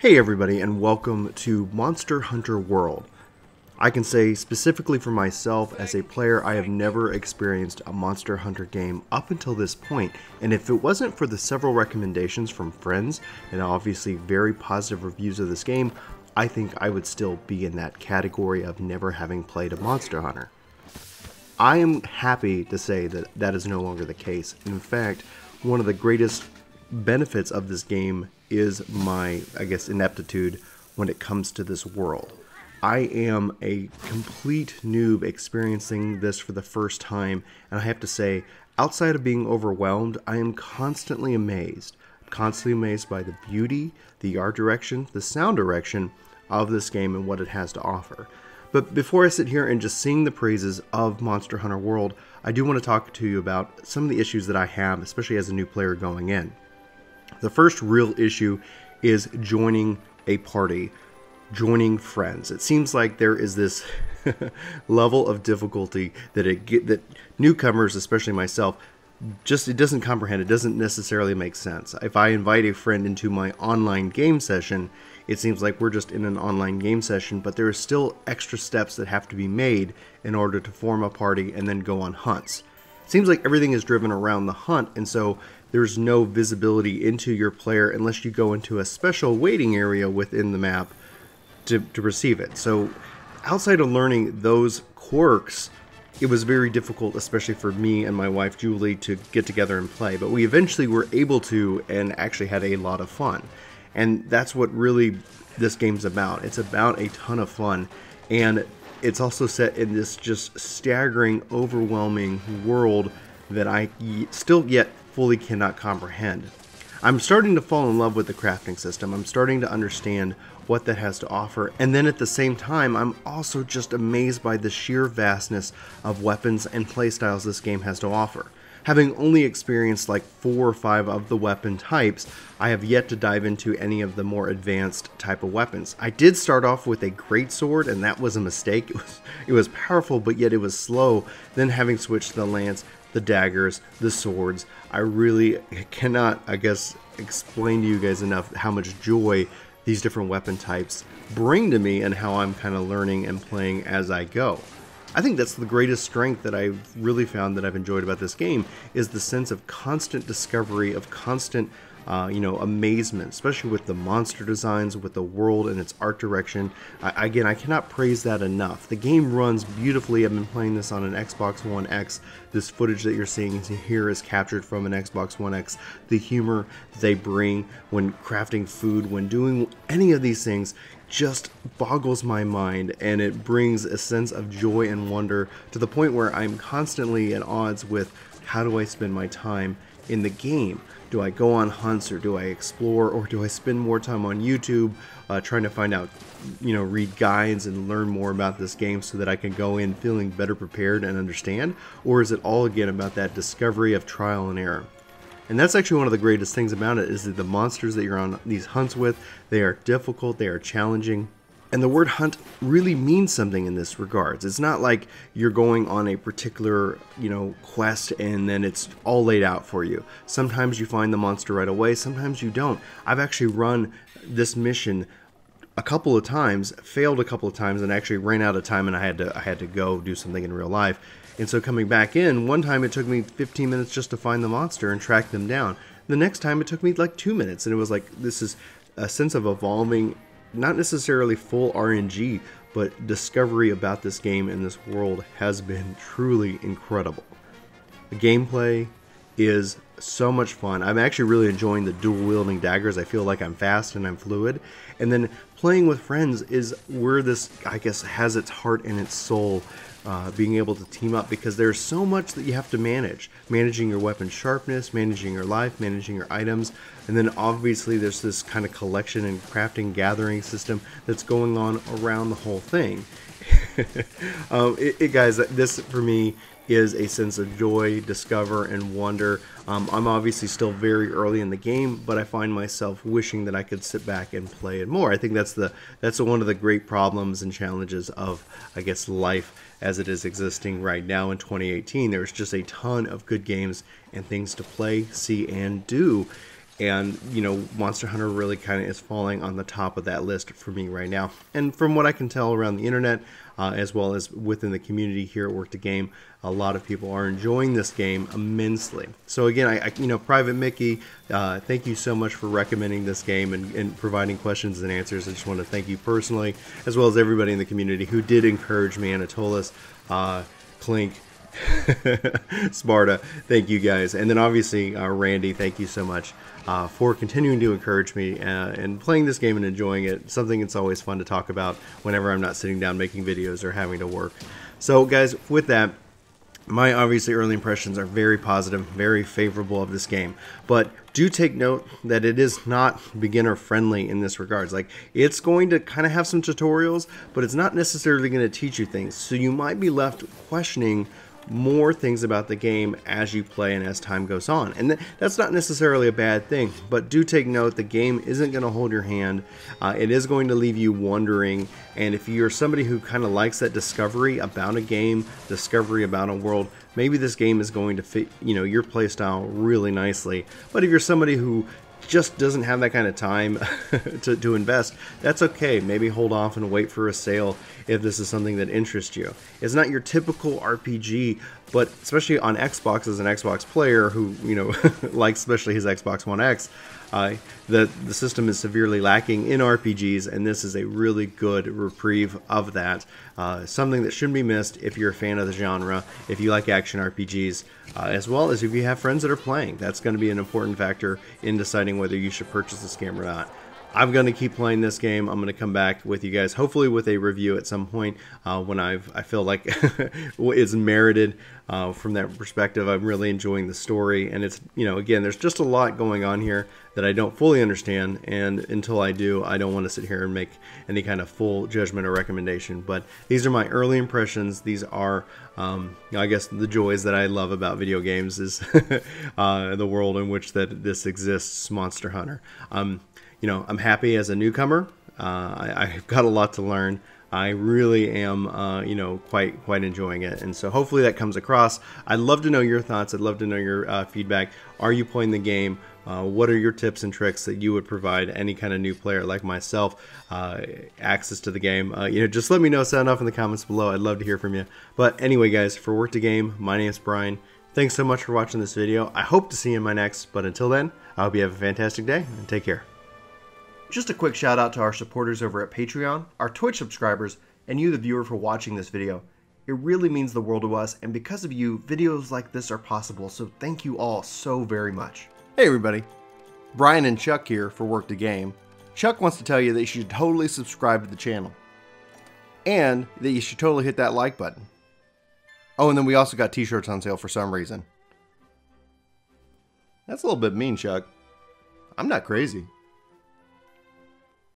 Hey everybody, and welcome to Monster Hunter World. I can say specifically for myself, as a player, I have never experienced a Monster Hunter game up until this point, and if it wasn't for the several recommendations from friends, and obviously very positive reviews of this game, I think I would still be in that category of never having played a Monster Hunter. I am happy to say that that is no longer the case. In fact, one of the greatest benefits of this game is my, ineptitude when it comes to this world. I am a complete noob experiencing this for the first time, and I have to say, outside of being overwhelmed, I am constantly amazed. Constantly amazed by the beauty, the art direction, the sound direction of this game and what it has to offer. But before I sit here and just sing the praises of Monster Hunter World, I do want to talk to you about some of the issues that I have, especially as a new player going in. The first real issue is joining a party, joining friends. It seems like there is this level of difficulty that newcomers, especially myself, it doesn't comprehend. It doesn't necessarily make sense. If I invite a friend into my online game session, it seems like we're just in an online game session, but there are still extra steps that have to be made in order to form a party and then go on hunts. It seems like everything is driven around the hunt, and so there's no visibility into your player unless you go into a special waiting area within the map to receive it. So outside of learning those quirks, it was very difficult, especially for me and my wife Julie, to get together and play. But we eventually were able to, and actually had a lot of fun. And that's what really this game's about. It's about a ton of fun. And it's also set in this just staggering, overwhelming world that I still yet fully cannot comprehend. I'm starting to fall in love with the crafting system. I'm starting to understand what that has to offer. And then at the same time, I'm also just amazed by the sheer vastness of weapons and playstyles this game has to offer. Having only experienced like 4 or 5 of the weapon types, I have yet to dive into any of the more advanced type of weapons. I did start off with a greatsword, and that was a mistake. It was powerful, but yet it was slow. Then having switched to the lance, the daggers, the swords, I really cannot, explain to you guys enough how much joy these different weapon types bring to me and how I'm kind of learning and playing as I go. I think that's the greatest strength that I've really found that I've enjoyed about this game, is the sense of constant discovery, of constant amazement, especially with the monster designs, with the world and its art direction. I cannot praise that enough. The game runs beautifully. I've been playing this on an Xbox One X. This footage that you're seeing here is captured from an Xbox One X. The humor they bring when crafting food, when doing any of these things, just boggles my mind, and it brings a sense of joy and wonder to the point where I'm constantly at odds with how do I spend my time in the game. Do I go on hunts, or do I explore, or do I spend more time on YouTube trying to find out, read guides and learn more about this game so that I can go in feeling better prepared and understand? Or is it all again about that discovery of trial and error? And that's actually one of the greatest things about it, is that the monsters that you're on these hunts with, they are difficult, they are challenging. And the word hunt really means something in this regards. It's not like you're going on a particular, quest and then it's all laid out for you. Sometimes you find the monster right away, sometimes you don't. I've actually run this mission a couple of times, failed a couple of times, and actually ran out of time, and I had to go do something in real life. And so coming back in, one time it took me 15 minutes just to find the monster and track them down. The next time it took me like 2 minutes, and it was like, this is a sense of evolving, not necessarily full RNG, but discovery about this game and this world has been truly incredible. The gameplay is so much fun. I'm actually really enjoying the dual wielding daggers. I feel like I'm fast and I'm fluid. And then playing with friends is where this, has its heart and its soul. Being able to team up, because there's so much that you have to manage. Managing your weapon sharpness, managing your life, managing your items, and then obviously there's this kind of collection and crafting gathering system that's going on around the whole thing. Guys, this for me is a sense of joy, discover, and wonder. I'm obviously still very early in the game, but I find myself wishing that I could sit back and play it more. I think that's one of the great problems and challenges of, life as it is existing right now in 2018. There's just a ton of good games and things to play, see, and do. And, you know, Monster Hunter really kind of is falling on the top of that list for me right now. And from what I can tell around the internet, as well as within the community here at Work to Game, a lot of people are enjoying this game immensely. So again, you know, Private Mickey, thank you so much for recommending this game and providing questions and answers. I just want to thank you personally, as well as everybody in the community who did encourage me, Anatolis, Clink, Sparta, thank you guys. And then obviously Randy, thank you so much for continuing to encourage me and playing this game and enjoying it. Something it's always fun to talk about whenever I'm not sitting down making videos or having to work. So guys, with that, my obviously early impressions are very positive, very favorable of this game, but do take note that it is not beginner friendly in this regards. Like, it's going to kind of have some tutorials, but it's not necessarily going to teach you things. So you might be left questioning more things about the game as you play and as time goes on, and that's not necessarily a bad thing, but do take note the game isn't going to hold your hand. It is going to leave you wondering, and if you're somebody who kind of likes that discovery about a game, discovery about a world, maybe this game is going to fit, you know, your playstyle really nicely. But if you're somebody who just doesn't have that kind of time to invest, that's okay. Maybe hold off and wait for a sale if this is something that interests you. It's not your typical RPG, but especially on Xbox, as an Xbox player who, you know, likes especially his Xbox One X, the system is severely lacking in RPGs, and this is a really good reprieve of that. Something that shouldn't be missed if you're a fan of the genre, if you like action RPGs, as well as if you have friends that are playing. That's going to be an important factor in deciding whether you should purchase this game or not. I'm going to keep playing this game. I'm going to come back with you guys, hopefully with a review at some point when I feel like it's merited from that perspective. I'm really enjoying the story, and it's, you know, again, there's just a lot going on here that I don't fully understand, and until I do, I don't want to sit here and make any kind of full judgment or recommendation. But these are my early impressions. These are, I guess, the joys that I love about video games is the world in which that this exists, Monster Hunter. You know, I'm happy as a newcomer. I've got a lot to learn. I really am, you know, quite enjoying it, and so hopefully that comes across. I'd love to know your thoughts. I'd love to know your feedback. Are you playing the game? What are your tips and tricks that you would provide any kind of new player like myself access to the game? You know, just let me know. Sound off in the comments below. I'd love to hear from you. But anyway, guys, for Work to Game, my name's Brian. Thanks so much for watching this video. I hope to see you in my next. But until then, I hope you have a fantastic day and take care. Just a quick shout out to our supporters over at Patreon, our Twitch subscribers, and you, the viewer, for watching this video. It really means the world to us, and because of you, videos like this are possible, so thank you all so very much. Hey everybody, Brian and Chuck here for Work to Game. Chuck wants to tell you that you should totally subscribe to the channel, and that you should totally hit that like button. Oh, and then we also got t-shirts on sale for some reason. That's a little bit mean, Chuck. I'm not crazy.